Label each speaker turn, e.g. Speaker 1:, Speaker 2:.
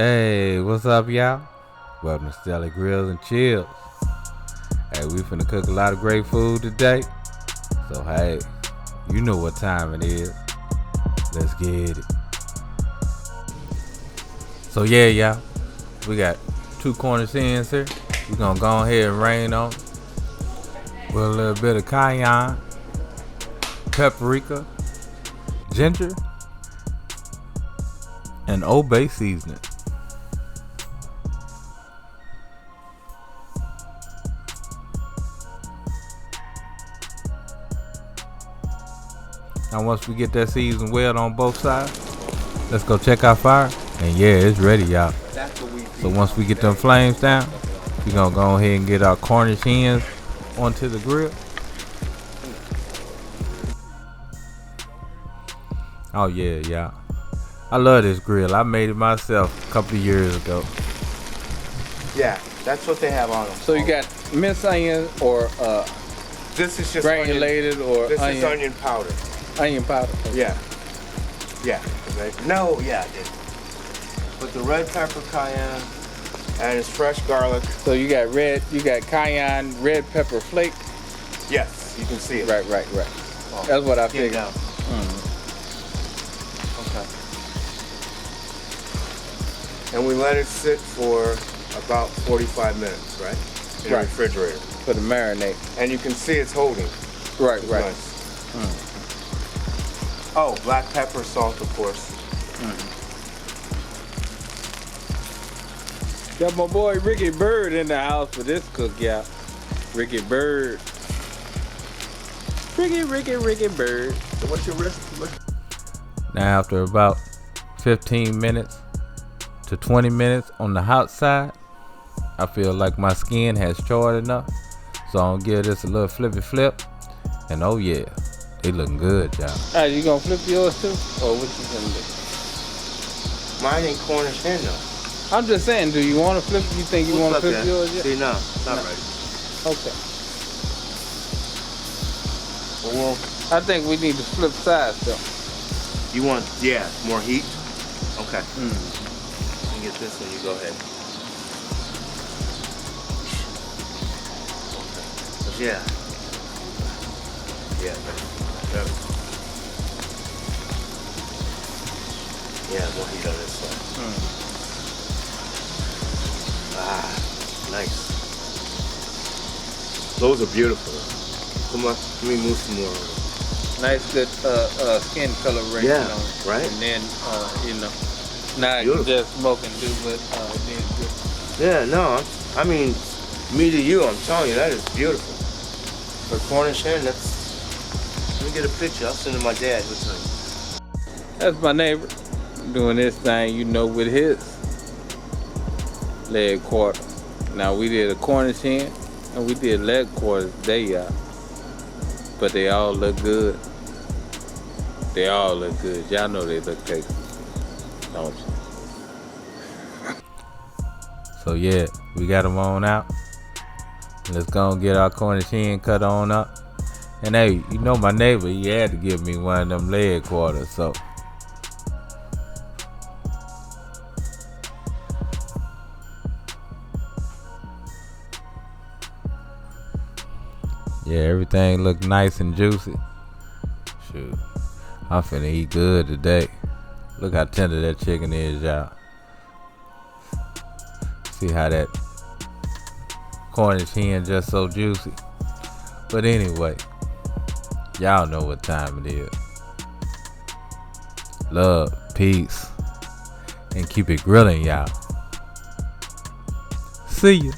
Speaker 1: Hey, what's up, y'all? Welcome to Stelly Grills and Chills. Hey, we finna cook a lot of great food today. So, hey, you know what time it is. Let's get it. So, yeah, y'all. We got 2 Cornish hens here. We're gonna go ahead and rain on them with a little bit of cayenne, paprika, ginger, and Old Bay seasoning. Now once we get that season well on both sides, let's go check our fire. And yeah, it's ready, y'all. So once we get them flames down, we're gonna go ahead and get our Cornish hens onto the grill. Oh yeah, y'all. I love this grill. I made it myself a couple of years ago.
Speaker 2: Yeah, that's what they have on them.
Speaker 3: So you got minced onion or
Speaker 2: This is just
Speaker 3: granulated
Speaker 2: onion,
Speaker 3: or
Speaker 2: this
Speaker 3: onion?
Speaker 2: is onion powder.
Speaker 3: Onion powder. Okay.
Speaker 2: Yeah. Yeah. Right. No, yeah, I did. With the red pepper cayenne and it's fresh garlic.
Speaker 3: So you got cayenne, red pepper flake.
Speaker 2: Yes, you can see it.
Speaker 3: Right.
Speaker 2: Oh,
Speaker 3: That's what I
Speaker 2: get it
Speaker 3: figured.
Speaker 2: down.
Speaker 3: Mm.
Speaker 2: Okay. And we let it sit for about 45 minutes, right? In the
Speaker 3: Right.
Speaker 2: refrigerator.
Speaker 3: For the marinade.
Speaker 2: And you can see it's holding.
Speaker 3: Right.
Speaker 2: Nice. Oh, black pepper, salt, of course.
Speaker 3: Got my boy Ricky Bird in the house for this cook, y'all. Ricky Bird. Ricky Bird.
Speaker 2: So what's your risk?
Speaker 1: Now after about 15 minutes to 20 minutes on the hot side, I feel like my skin has charred enough. So I'm gonna give this a little flippy flip. And oh yeah, they looking good, y'all.
Speaker 3: Alright, you gonna flip yours too? Or what you gonna do?
Speaker 2: Mine ain't Cornish hen though.
Speaker 3: I'm just saying, do you want to flip? You think you want to flip yours yet?
Speaker 2: See, no, not
Speaker 3: No.
Speaker 2: ready.
Speaker 3: Okay.
Speaker 2: Well,
Speaker 3: I think we need to flip sides though.
Speaker 2: you want, yeah, more heat? Okay. Let me get this one, you go ahead. Okay. Yeah. Yeah. Yeah, more heat on this side. Ah, nice. Those are beautiful. Come on, let me move some more.
Speaker 3: Nice, good skin coloration
Speaker 2: Yeah,
Speaker 3: on it.
Speaker 2: right.
Speaker 3: And then, now you
Speaker 2: Beautiful.
Speaker 3: just smoke and do what then good.
Speaker 2: Yeah, no, I mean, me to you, I'm telling you, that is beautiful. For Cornish hen, that's. Let me get a picture. I'll send it to my dad.
Speaker 3: That's my neighbor doing this thing, with his leg quarter. Now we did a Cornish hen and we did leg quarters today, y'all. But they all look good. They all look good. Y'all know they look tasty, don't you?
Speaker 1: So yeah, we got them on out. Let's go and get our Cornish hen cut on up. And hey, my neighbor, he had to give me one of them leg quarters, so. Yeah, everything looked nice and juicy. Shoot, I'm finna eat good today. Look how tender that chicken is, y'all. See how that Cornish hen just so juicy. But anyway, y'all know what time it is. Love, peace, and keep it grilling, y'all. See ya.